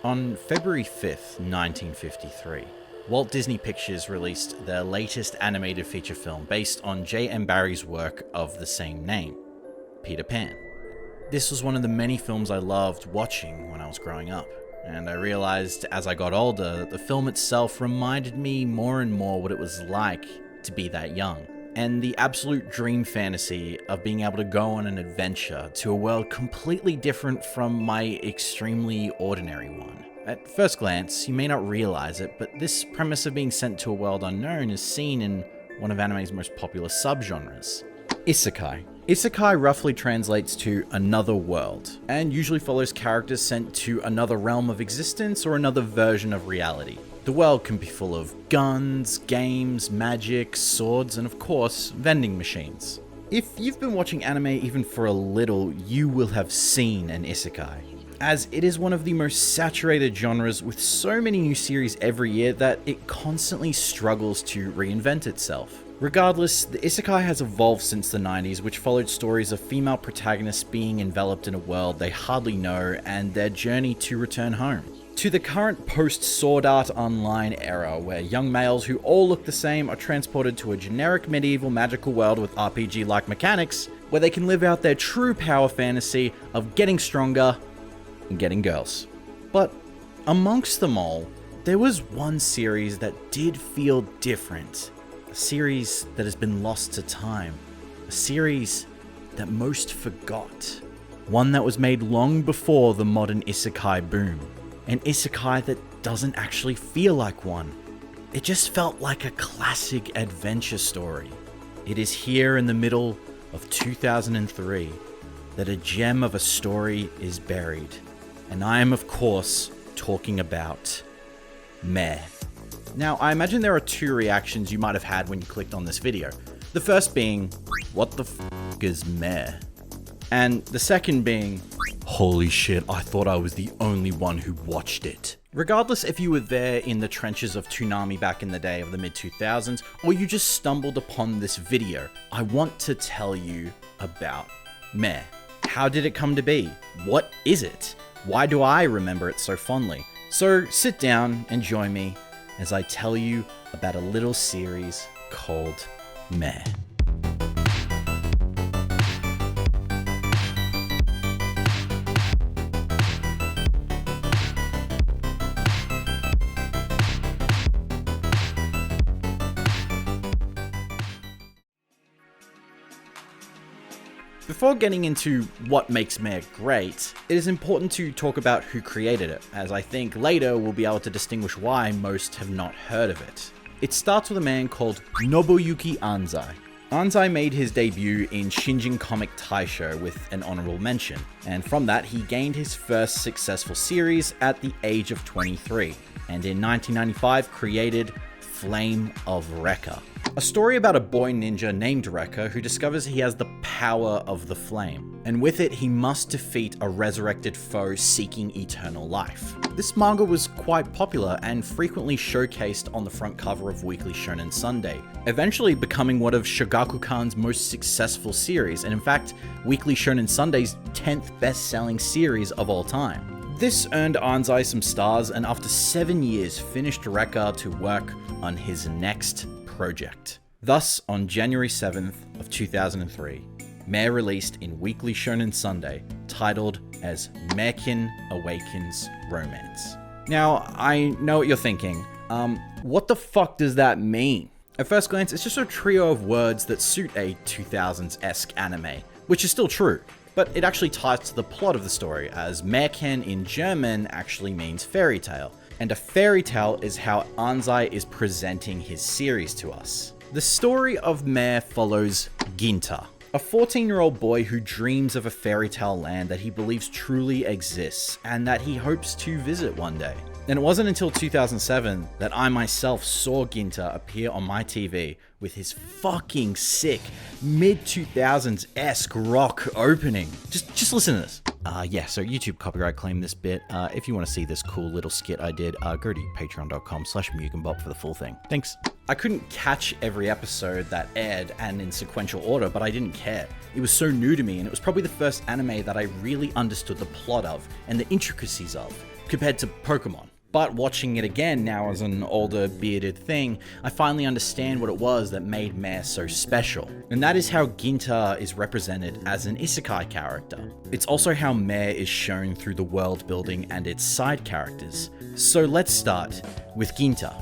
On February 5th, 1953, Walt Disney Pictures released their latest animated feature film based on J.M. Barrie's work of the same name, Peter Pan. This was one of the many films I loved watching when I was growing up, and I realized as I got older, the film itself reminded me more and more what it was like to be that young, and the absolute dream fantasy of being able to go on an adventure to a world completely different from my extremely ordinary one. At first glance, you may not realize it, but this premise of being sent to a world unknown is seen in one of anime's most popular subgenres, Isekai. Isekai roughly translates to another world, and usually follows characters sent to another realm of existence or another version of reality. The world can be full of guns, games, magic, swords, and of course, vending machines. If you've been watching anime even for a little, you will have seen an isekai, as it is one of the most saturated genres with so many new series every year that it constantly struggles to reinvent itself. Regardless, the isekai has evolved since the 90s, which followed stories of female protagonists being enveloped in a world they hardly know and their journey to return home, to the current post-Sword Art Online era, where young males who all look the same are transported to a generic medieval magical world with RPG-like mechanics, where they can live out their true power fantasy of getting stronger and getting girls. But amongst them all, there was one series that did feel different. A series that has been lost to time. A series that most forgot. One that was made long before the modern isekai boom. An isekai that doesn't actually feel like one. It just felt like a classic adventure story. It is here in the middle of 2003 that a gem of a story is buried. And I am, of course, talking about Meh. Now, I imagine there are two reactions you might have had when you clicked on this video. The first being, what the f*** is Meh? And the second being, holy shit, I thought I was the only one who watched it. Regardless if you were there in the trenches of Toonami back in the day of the mid-2000s, or you just stumbled upon this video, I want to tell you about Meh. How did it come to be? What is it? Why do I remember it so fondly? So sit down and join me as I tell you about a little series called Meh. Before getting into what makes Meh great, it is important to talk about who created it, as I think later we'll be able to distinguish why most have not heard of it. It starts with a man called Nobuyuki Anzai. Anzai made his debut in Shinjin Comic Taisho with an honorable mention, and from that he gained his first successful series at the age of 23, and in 1995 created Flame of Rekka. A story about a boy ninja named Rekka who discovers he has the power of the flame, and with it he must defeat a resurrected foe seeking eternal life. This manga was quite popular and frequently showcased on the front cover of Weekly Shonen Sunday, eventually becoming one of Shogakukan's most successful series, and in fact, Weekly Shonen Sunday's 10th best-selling series of all time. This earned Anzai some stars, and after 7 years finished Rekka to work on his next project. Thus, on January 7th of 2003, Meh released in Weekly Shonen Sunday, titled as Mehkin Awakens Romance. Now, I know what you're thinking. What the fuck does that mean? At first glance, it's just a trio of words that suit a 2000s-esque anime, which is still true. But it actually ties to the plot of the story, as Märchen in German actually means fairy tale, and a fairy tale is how Anzai is presenting his series to us. The story of Meh follows Ginta, a 14-year-old boy who dreams of a fairy tale land that he believes truly exists, and that he hopes to visit one day. And it wasn't until 2007 that I myself saw Ginta appear on my TV with his fucking sick mid-2000s-esque rock opening. Just listen to this. So YouTube copyright claimed this bit. If you want to see this cool little skit I did, go to patreon.com/mugenbop for the full thing. Thanks. I couldn't catch every episode that aired and in sequential order, but I didn't care. It was so new to me, and it was probably the first anime that I really understood the plot of and the intricacies of. compared to Pokemon. But watching it again now as an older bearded thing, I finally understand what it was that made Mare so special. And that is how Ginta is represented as an isekai character. It's also how Mare is shown through the world building and its side characters. So let's start with Ginta.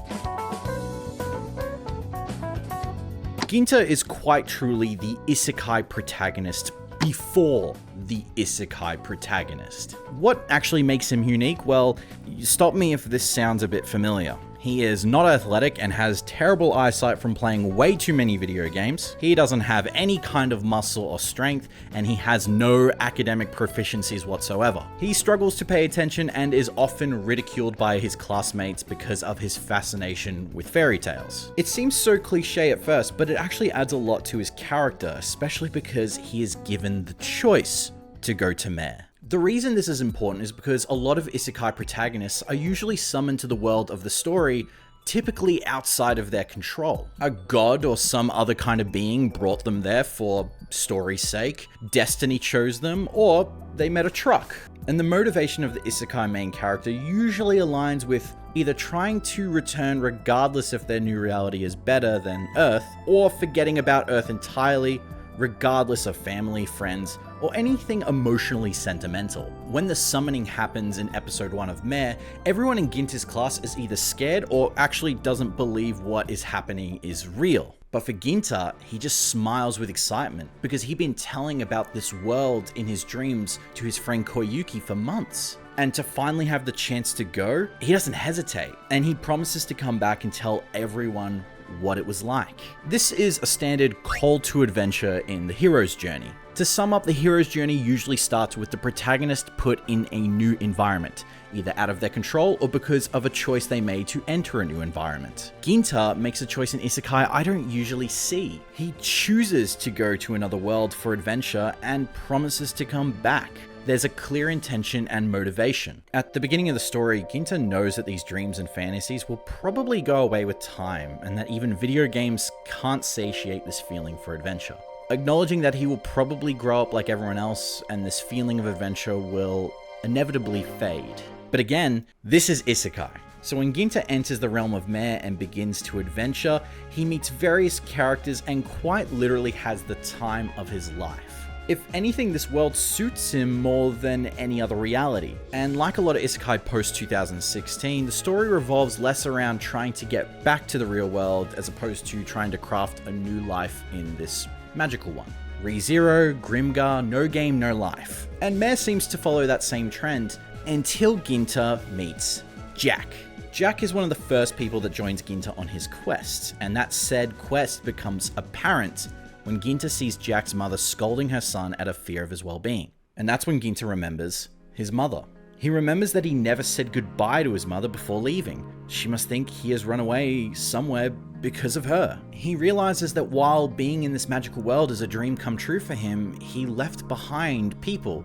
Ginta is quite truly the isekai protagonist before the isekai protagonist. What actually makes him unique? Well, stop me if this sounds a bit familiar. He is not athletic and has terrible eyesight from playing way too many video games. He doesn't have any kind of muscle or strength, and he has no academic proficiencies whatsoever. He struggles to pay attention and is often ridiculed by his classmates because of his fascination with fairy tales. It seems so cliche at first, but it actually adds a lot to his character, especially because he is given the choice to go to Mare. The reason this is important is because a lot of isekai protagonists are usually summoned to the world of the story, typically outside of their control. A god or some other kind of being brought them there for story's sake, destiny chose them, or they met a truck. And the motivation of the isekai main character usually aligns with either trying to return regardless if their new reality is better than Earth, or forgetting about Earth entirely, regardless of family, friends, or anything emotionally sentimental. When the summoning happens in episode 1 of Mare, everyone in Ginta's class is either scared or actually doesn't believe what is happening is real. But for Ginta, he just smiles with excitement because he'd been telling about this world in his dreams to his friend Koyuki for months. And to finally have the chance to go, he doesn't hesitate, and he promises to come back and tell everyone what it was like. This is a standard call to adventure in the hero's journey. To sum up, the hero's journey usually starts with the protagonist put in a new environment, either out of their control or because of a choice they made to enter a new environment. Ginta makes a choice in isekai I don't usually see. He chooses to go to another world for adventure and promises to come back. There's a clear intention and motivation. At the beginning of the story, Ginta knows that these dreams and fantasies will probably go away with time, and that even video games can't satiate this feeling for adventure. Acknowledging that he will probably grow up like everyone else, and this feeling of adventure will inevitably fade. But again, this is isekai. So when Ginta enters the realm of Mare and begins to adventure, he meets various characters and quite literally has the time of his life. If anything, this world suits him more than any other reality. And like a lot of isekai post-2016, the story revolves less around trying to get back to the real world as opposed to trying to craft a new life in this magical one. ReZero, Grimgar, no game, no life. And Mare seems to follow that same trend until Ginta meets Jack. Jack is one of the first people that joins Ginta on his quest, and that said quest becomes apparent when Ginta sees Jack's mother scolding her son out of fear of his well-being. And that's when Ginta remembers his mother. He remembers that he never said goodbye to his mother before leaving. She must think he has run away somewhere because of her. He realizes that while being in this magical world is a dream come true for him, he left behind people,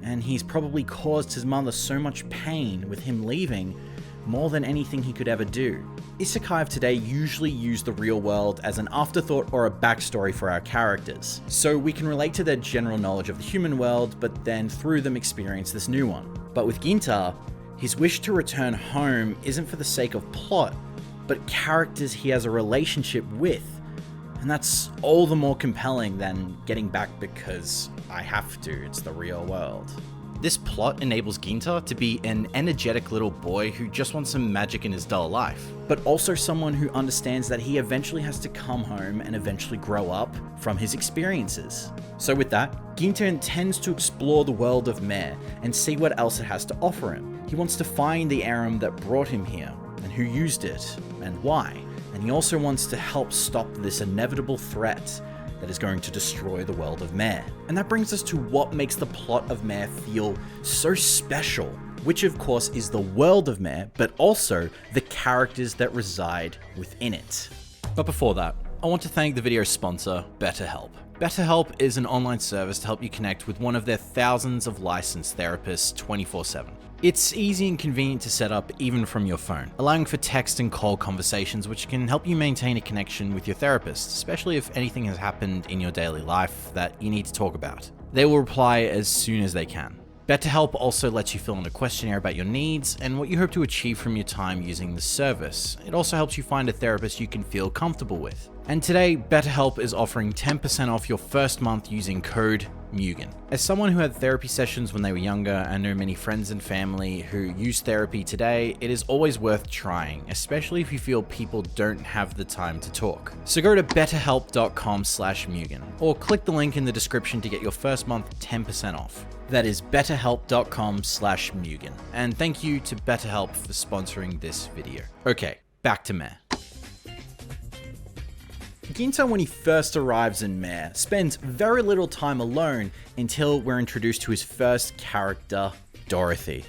and he's probably caused his mother so much pain with him leaving, more than anything he could ever do. Isekai of today usually use the real world as an afterthought or a backstory for our characters, so we can relate to their general knowledge of the human world, but then through them experience this new one. But with Ginta, his wish to return home isn't for the sake of plot, but characters he has a relationship with, and that's all the more compelling than getting back because I have to, it's the real world. This plot enables Ginta to be an energetic little boy who just wants some magic in his dull life, but also someone who understands that he eventually has to come home and eventually grow up from his experiences. So with that, Ginta intends to explore the world of Mare and see what else it has to offer him. He wants to find the Aram that brought him here, and who used it, and why. And he also wants to help stop this inevitable threat that is going to destroy the world of Mare. And that brings us to what makes the plot of Mare feel so special, which of course is the world of Mare, but also the characters that reside within it. But before that, I want to thank the video sponsor, BetterHelp. BetterHelp is an online service to help you connect with one of their thousands of licensed therapists 24/7. It's easy and convenient to set up even from your phone, allowing for text and call conversations which can help you maintain a connection with your therapist, especially if anything has happened in your daily life that you need to talk about. They will reply as soon as they can. BetterHelp also lets you fill in a questionnaire about your needs and what you hope to achieve from your time using the service. It also helps you find a therapist you can feel comfortable with. And today, BetterHelp is offering 10% off your first month using code MUGEN. As someone who had therapy sessions when they were younger and know many friends and family who use therapy today, it is always worth trying, especially if you feel people don't have the time to talk. So go to betterhelp.com/MUGEN or click the link in the description to get your first month 10% off. That is betterhelp.com/MUGEN. And thank you to BetterHelp for sponsoring this video. Okay, back to Meh. Ginta, when he first arrives in Meh, spends very little time alone until we're introduced to his first character, Dorothy.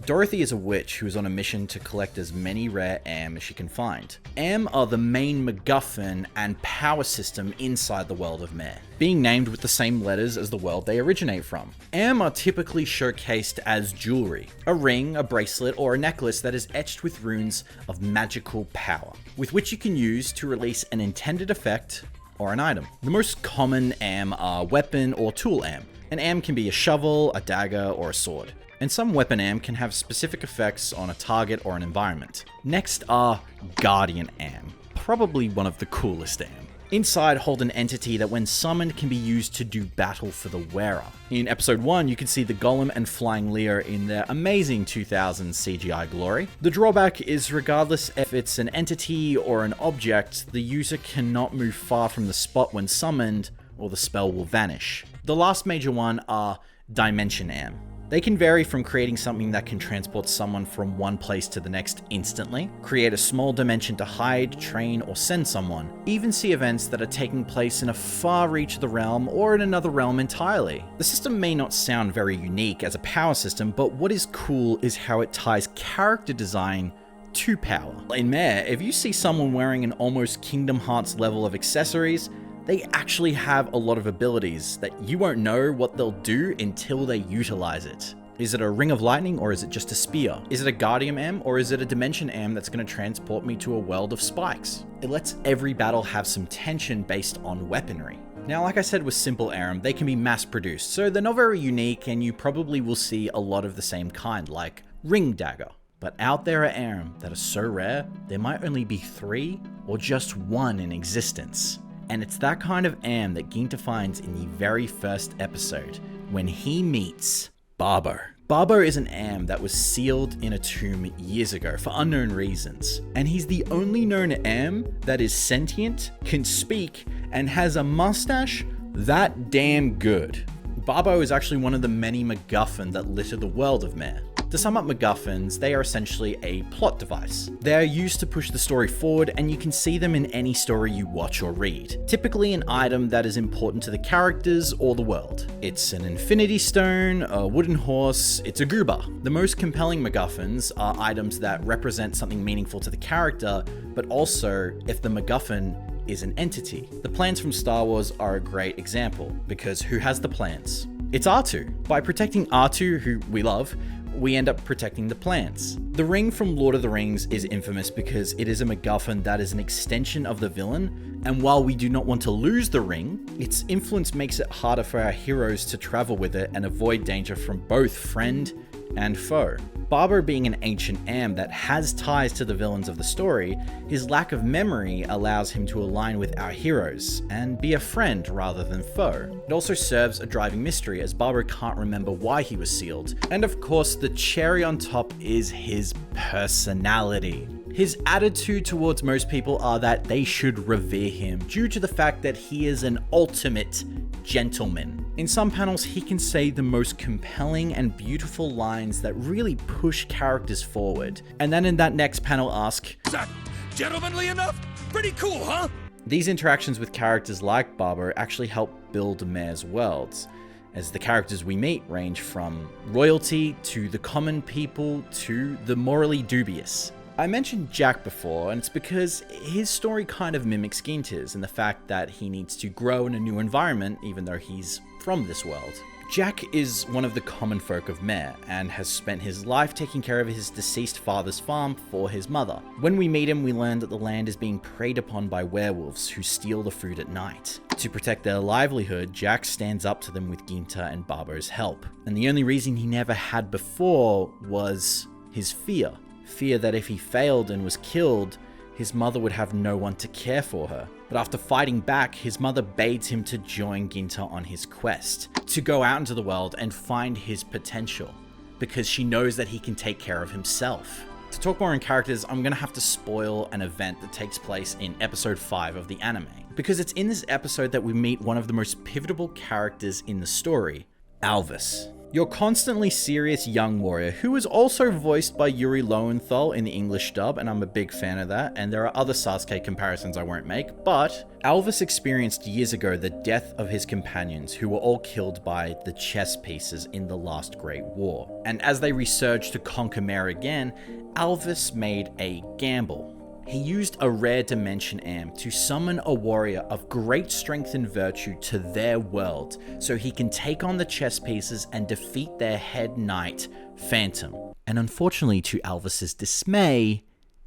Dorothy is a witch who is on a mission to collect as many rare Am as she can find. Am are the main MacGuffin and power system inside the world of Meh, being named with the same letters as the world they originate from. Am are typically showcased as jewelry, a ring, a bracelet, or a necklace that is etched with runes of magical power, with which you can use to release an intended effect or an item. The most common Am are weapon or tool Am. An Am can be a shovel, a dagger, or a sword. And some weapon Am can have specific effects on a target or an environment. Next are Guardian Am, probably one of the coolest Am. Inside hold an entity that when summoned can be used to do battle for the wearer. In episode 1 you can see the Golem and Flying Lear in their amazing 2000 CGI glory. The drawback is regardless if it's an entity or an object, the user cannot move far from the spot when summoned or the spell will vanish. The last major one are Dimension Am. They can vary from creating something that can transport someone from one place to the next instantly, create a small dimension to hide, train, or send someone, even see events that are taking place in a far reach of the realm or in another realm entirely. The system may not sound very unique as a power system, but what is cool is how it ties character design to power. In Meh, if you see someone wearing an almost Kingdom Hearts level of accessories, they actually have a lot of abilities that you won't know what they'll do until they utilize it. Is it a ring of lightning or is it just a spear? Is it a Guardian Am or is it a Dimension Am that's going to transport me to a world of spikes? It lets every battle have some tension based on weaponry. Now, like I said with simple Am, they can be mass produced, so they're not very unique and you probably will see a lot of the same kind, like Ring Dagger. But out there are Am that are so rare, there might only be 3 or just 1 in existence. And it's that kind of Am that Ginta finds in the very first episode, when he meets Barbo. Barbo is an Am that was sealed in a tomb years ago for unknown reasons. And he's the only known Am that is sentient, can speak, and has a mustache that damn good. Barbo is actually one of the many MacGuffin that litter the world of Meh. To sum up MacGuffins, they are essentially a plot device. They are used to push the story forward and you can see them in any story you watch or read. Typically an item that is important to the characters or the world. It's an infinity stone, a wooden horse, it's a goober. The most compelling MacGuffins are items that represent something meaningful to the character, but also if the MacGuffin is an entity. The plans from Star Wars are a great example, because who has the plans? It's R2. By protecting R2, who we love, we end up protecting the plants. The ring from Lord of the Rings is infamous because it is a MacGuffin that is an extension of the villain, and while we do not want to lose the ring, its influence makes it harder for our heroes to travel with it and avoid danger from both friend and foe. Barbo being an ancient Am that has ties to the villains of the story, his lack of memory allows him to align with our heroes and be a friend rather than foe. It also serves a driving mystery as Barbo can't remember why he was sealed. And of course, the cherry on top is his personality. His attitude towards most people are that they should revere him due to the fact that he is an ultimate gentleman. In some panels, he can say the most compelling and beautiful lines that really push characters forward. And then in that next panel ask, "Is that gentlemanly enough? Pretty cool, huh?" These interactions with characters like Barbo actually help build Meh's worlds, as the characters we meet range from royalty to the common people to the morally dubious. I mentioned Jack before, and it's because his story kind of mimics Ginta's in the fact that he needs to grow in a new environment even though he's from this world. Jack is one of the common folk of Mare and has spent his life taking care of his deceased father's farm for his mother. When we meet him, we learn that the land is being preyed upon by werewolves who steal the food at night. To protect their livelihood, Jack stands up to them with Ginta and Barbo's help. And the only reason he never had before was his fear. Fear that if he failed and was killed, his mother would have no one to care for her. But after fighting back, his mother begs him to join Ginta on his quest, to go out into the world and find his potential, because she knows that he can take care of himself. To talk more on characters, I'm gonna have to spoil an event that takes place in episode 5 of the anime, because it's in this episode that we meet one of the most pivotal characters in the story, Alvis. Your constantly serious young warrior, who is also voiced by Yuri Lowenthal in the English dub, and I'm a big fan of that, and there are other Sasuke comparisons I won't make, but Alvis experienced years ago the death of his companions, who were all killed by the chess pieces in the last Great War. And as they resurged to conquer Mare again, Alvis made a gamble. He used a rare dimension am to summon a warrior of great strength and virtue to their world, so he can take on the chess pieces and defeat their head knight, Phantom. And unfortunately, to Alvis's dismay,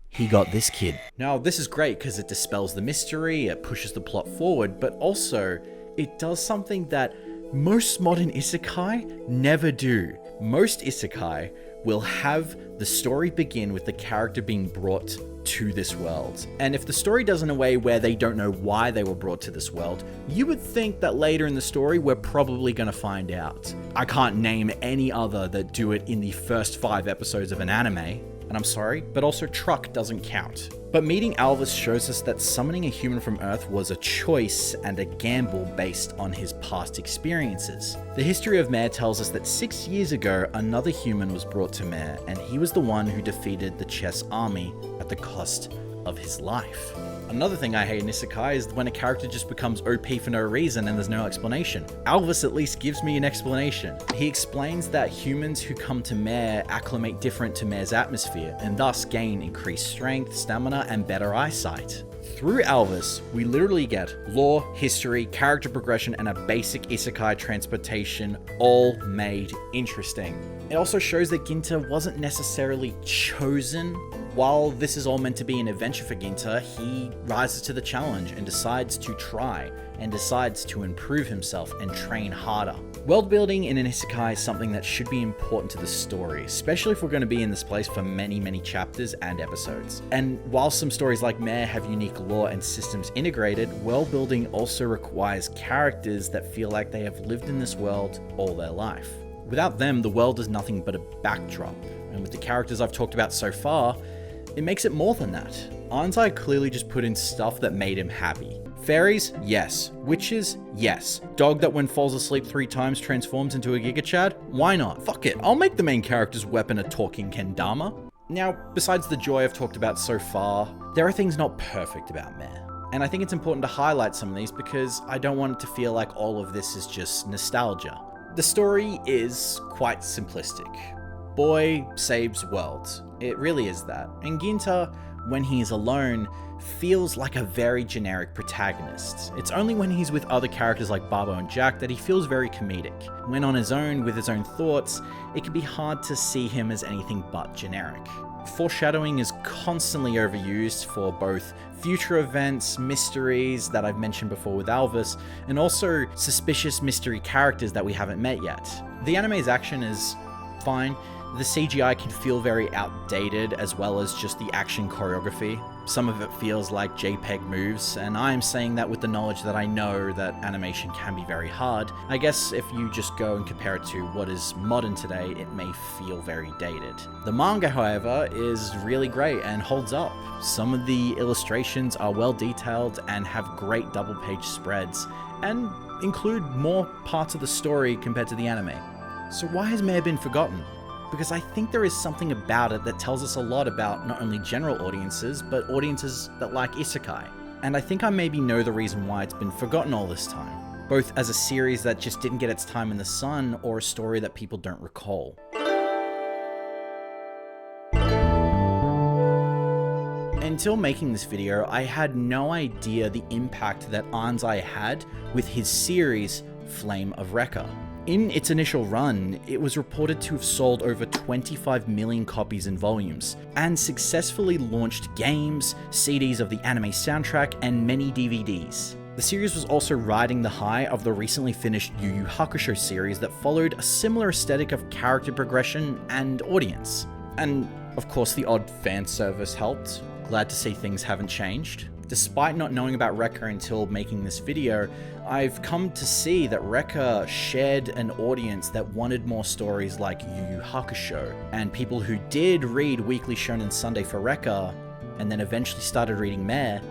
he got this kid. Now, this is great because it dispels the mystery, it pushes the plot forward, but also it does something that most modern isekai never do. Most isekai will have the story begin with the character being brought to this world. And if the story does in a way where they don't know why they were brought to this world, you would think that later in the story we're probably gonna find out. I can't name any other that do it in the first 5 episodes of an anime, and I'm sorry, but also Truck doesn't count. But meeting Alvis shows us that summoning a human from Earth was a choice and a gamble based on his past experiences. The history of Mare tells us that 6 years ago, another human was brought to Mare, and he was the one who defeated the chess army at the cost of his life. Another thing I hate in isekai is when a character just becomes OP for no reason and there's no explanation. Alvis at least gives me an explanation. He explains that humans who come to Mare acclimate different to Mare's atmosphere and thus gain increased strength, stamina, and better eyesight. Through Alvis, we literally get lore, history, character progression, and a basic isekai transportation, all made interesting. It also shows that Ginta wasn't necessarily chosen. While this is all meant to be an adventure for Ginta, he rises to the challenge and decides to try, and decides to improve himself and train harder. World building in an isekai is something that should be important to the story, especially if we're going to be in this place for many, many chapters and episodes. And while some stories like Mare have unique lore and systems integrated, world building also requires characters that feel like they have lived in this world all their life. Without them, the world is nothing but a backdrop. And with the characters I've talked about so far, it makes it more than that. Anzai clearly just put in stuff that made him happy. Fairies? Yes. Witches? Yes. Dog that when falls asleep 3 times transforms into a Giga Chad? Why not? Fuck it, I'll make the main character's weapon a talking kendama. Now, besides the joy I've talked about so far, there are things not perfect about Mare. And I think it's important to highlight some of these because I don't want it to feel like all of this is just nostalgia. The story is quite simplistic. Boy saves world. It really is that. And Ginta, when he is alone, feels like a very generic protagonist. It's only when he's with other characters like Barbo and Jack that he feels very comedic. When on his own, with his own thoughts, it can be hard to see him as anything but generic. Foreshadowing is constantly overused for both future events, mysteries that I've mentioned before with Alvis, and also suspicious mystery characters that we haven't met yet. The anime's action is fine. The CGI can feel very outdated, as well as just the action choreography. Some of it feels like JPEG moves, and I am saying that with the knowledge that I know that animation can be very hard. I guess if you just go and compare it to what is modern today, it may feel very dated. The manga, however, is really great and holds up. Some of the illustrations are well detailed and have great double-page spreads, and include more parts of the story compared to the anime. So why has Mare been forgotten? Because I think there is something about it that tells us a lot about not only general audiences, but audiences that like isekai. And I think I maybe know the reason why it's been forgotten all this time, both as a series that just didn't get its time in the sun, or a story that people don't recall. Until making this video, I had no idea the impact that Anzai had with his series, Flame of Recca. In its initial run, it was reported to have sold over 25 million copies in volumes, and successfully launched games, CDs of the anime soundtrack, and many DVDs. The series was also riding the high of the recently finished Yu Yu Hakusho series that followed a similar aesthetic of character progression and audience. And of course the odd fan service helped. Glad to see things haven't changed. Despite not knowing about Rekka until making this video, I've come to see that Rekka shared an audience that wanted more stories like Yu Yu Hakusho, and people who did read Weekly Shonen Sunday for Rekka, and then eventually started reading Mare,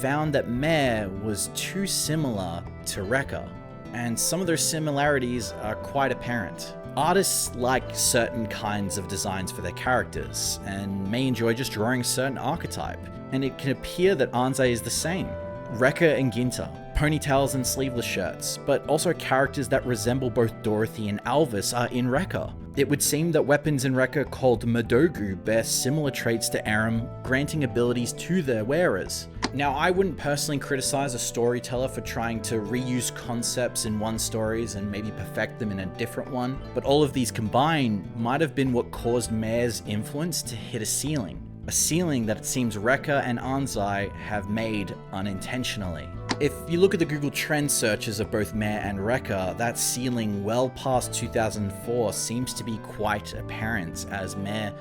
found that Mare was too similar to Rekka, and some of those similarities are quite apparent. Artists like certain kinds of designs for their characters, and may enjoy just drawing a certain archetype, and it can appear that Anzai is the same. Rekka and Ginta, ponytails and sleeveless shirts, but also characters that resemble both Dorothy and Alvis are in Rekka. It would seem that weapons in Rekka called Madogu bear similar traits to Aram, granting abilities to their wearers. Now, I wouldn't personally criticize a storyteller for trying to reuse concepts in one stories and maybe perfect them in a different one, but all of these combined might have been what caused Mare's influence to hit a ceiling. A ceiling that it seems Rekka and Anzai have made unintentionally. If you look at the Google Trend searches of both Mare and Rekka, that ceiling well past 2004 seems to be quite apparent, as Mare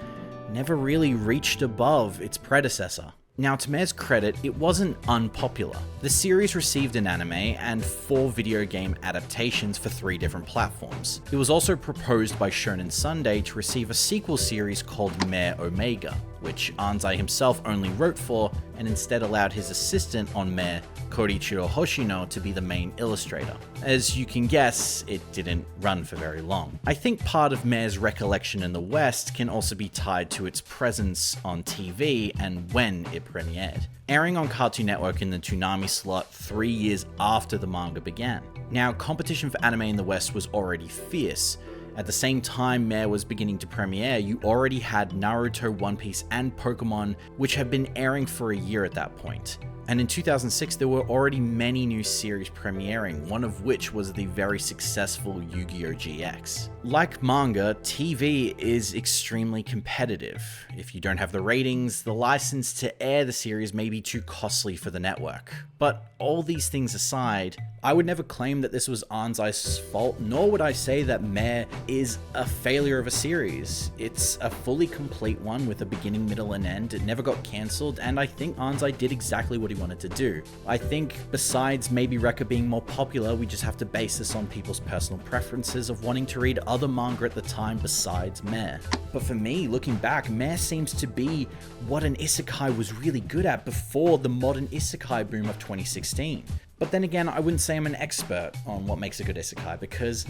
never really reached above its predecessor. Now, to Mare's credit, it wasn't unpopular. The series received an anime and 4 video game adaptations for 3 different platforms. It was also proposed by Shonen Sunday to receive a sequel series called Mare Omega, which Anzai himself only wrote for and instead allowed his assistant on Mare, Korichiro Hoshino, to be the main illustrator. As you can guess, it didn't run for very long. I think part of Mare's recollection in the West can also be tied to its presence on TV and when it premiered, airing on Cartoon Network in the Toonami slot 3 years after the manga began. Now, competition for anime in the West was already fierce. At the same time Mare was beginning to premiere, you already had Naruto, One Piece, and Pokemon, which had been airing for a year at that point. And in 2006, there were already many new series premiering, one of which was the very successful Yu-Gi-Oh! GX. Like manga, TV is extremely competitive. If you don't have the ratings, the license to air the series may be too costly for the network. But all these things aside, I would never claim that this was Anzai's fault, nor would I say that Mare is a failure of a series. It's a fully complete one with a beginning, middle, and end. It never got cancelled, and I think Anzai did exactly what he wanted to do. I think besides maybe Rekka being more popular, we just have to base this on people's personal preferences of wanting to read other manga at the time besides Mare. But for me, looking back, Mare seems to be what an isekai was really good at before the modern isekai boom of 2016. But then again, I wouldn't say I'm an expert on what makes a good isekai, because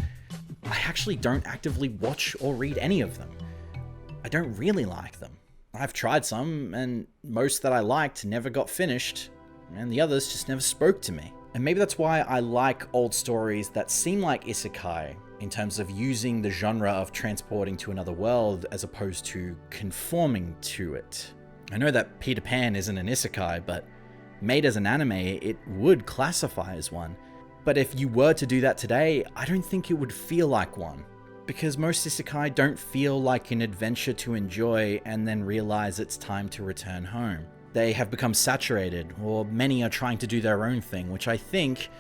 I actually don't actively watch or read any of them. I don't really like them. I've tried some, and most that I liked never got finished, and the others just never spoke to me. And maybe that's why I like old stories that seem like isekai, in terms of using the genre of transporting to another world as opposed to conforming to it. I know that Peter Pan isn't an isekai, but made as an anime, it would classify as one. But if you were to do that today, I don't think it would feel like one. Because most isekai don't feel like an adventure to enjoy and then realize it's time to return home. They have become saturated, or many are trying to do their own thing, which I think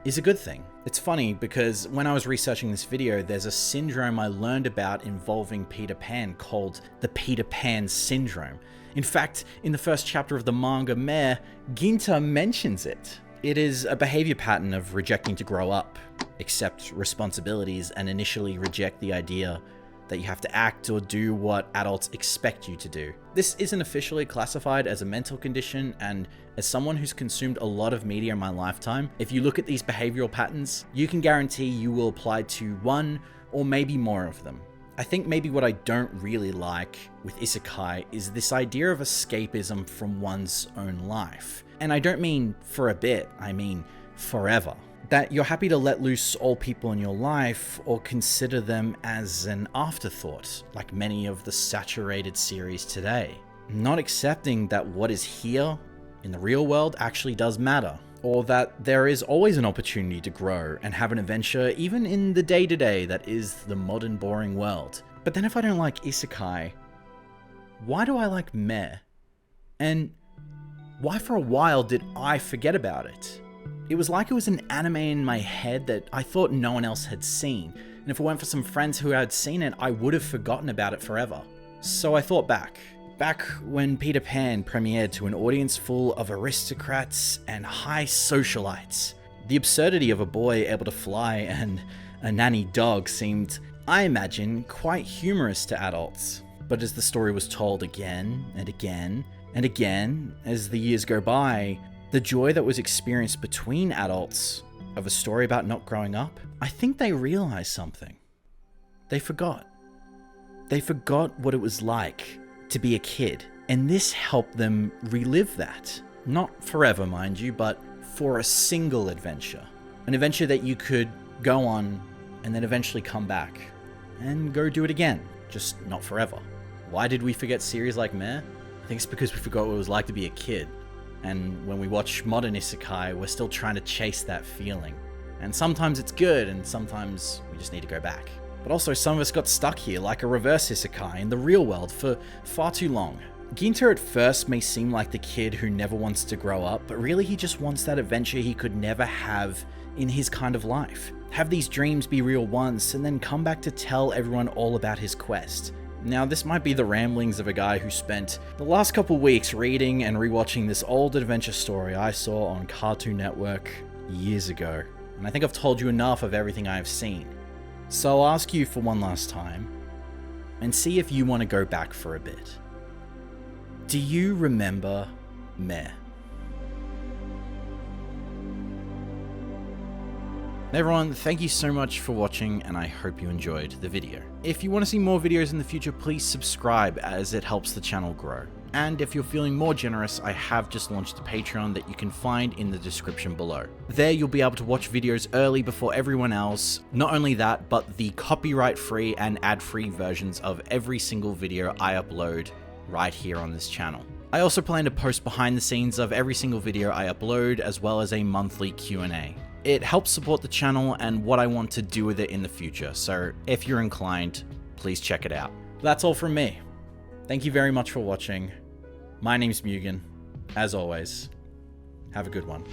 is a good thing. It's funny because when I was researching this video, there's a syndrome I learned about involving Peter Pan called the Peter Pan syndrome. In fact, in the first chapter of the manga Mare, Ginta mentions it. It is a behavior pattern of rejecting to grow up, accept responsibilities, and initially reject the idea that you have to act or do what adults expect you to do. This isn't officially classified as a mental condition, and as someone who's consumed a lot of media in my lifetime, if you look at these behavioral patterns, you can guarantee you will apply to one or maybe more of them. I think maybe what I don't really like with isekai is this idea of escapism from one's own life. And I don't mean for a bit, I mean forever. That you're happy to let loose all people in your life or consider them as an afterthought, like many of the saturated series today. Not accepting that what is here in the real world actually does matter, or that there is always an opportunity to grow and have an adventure even in the day-to-day that is the modern boring world. But then if I don't like isekai, why do I like meh? And why for a while did I forget about it? It was like it was an anime in my head that I thought no one else had seen, and if it weren't for some friends who had seen it, I would have forgotten about it forever. So I thought back when Peter Pan premiered to an audience full of aristocrats and high socialites. The absurdity of a boy able to fly and a nanny dog seemed, I imagine, quite humorous to adults. But as the story was told again and again and again as the years go by, the joy that was experienced between adults of a story about not growing up, I think they realized something. They forgot. They forgot what it was like to be a kid, and this helped them relive that. Not forever, mind you, but for a single adventure. An adventure that you could go on and then eventually come back and go do it again, just not forever. Why did we forget series like Meh? I think it's because we forgot what it was like to be a kid. And when we watch modern isekai, we're still trying to chase that feeling. And sometimes it's good, and sometimes we just need to go back. But also, some of us got stuck here like a reverse isekai in the real world for far too long. Ginter at first may seem like the kid who never wants to grow up, but really he just wants that adventure he could never have in his kind of life. Have these dreams be real once, and then come back to tell everyone all about his quest. Now, this might be the ramblings of a guy who spent the last couple weeks reading and rewatching this old adventure story I saw on Cartoon Network years ago. And I think I've told you enough of everything I've seen. So I'll ask you for one last time, and see if you want to go back for a bit. Do you remember Meh? Everyone, thank you so much for watching, and I hope you enjoyed the video. If you want to see more videos in the future, please subscribe as it helps the channel grow. And if you're feeling more generous, I have just launched a Patreon that you can find in the description below. There you'll be able to watch videos early before everyone else. Not only that, but the copyright-free and ad-free versions of every single video I upload right here on this channel. I also plan to post behind the scenes of every single video I upload, as well as a monthly Q&A. It helps support the channel and what I want to do with it in the future, so if you're inclined, please check it out. That's all from me. Thank you very much for watching. My name's Mugen. As always, have a good one.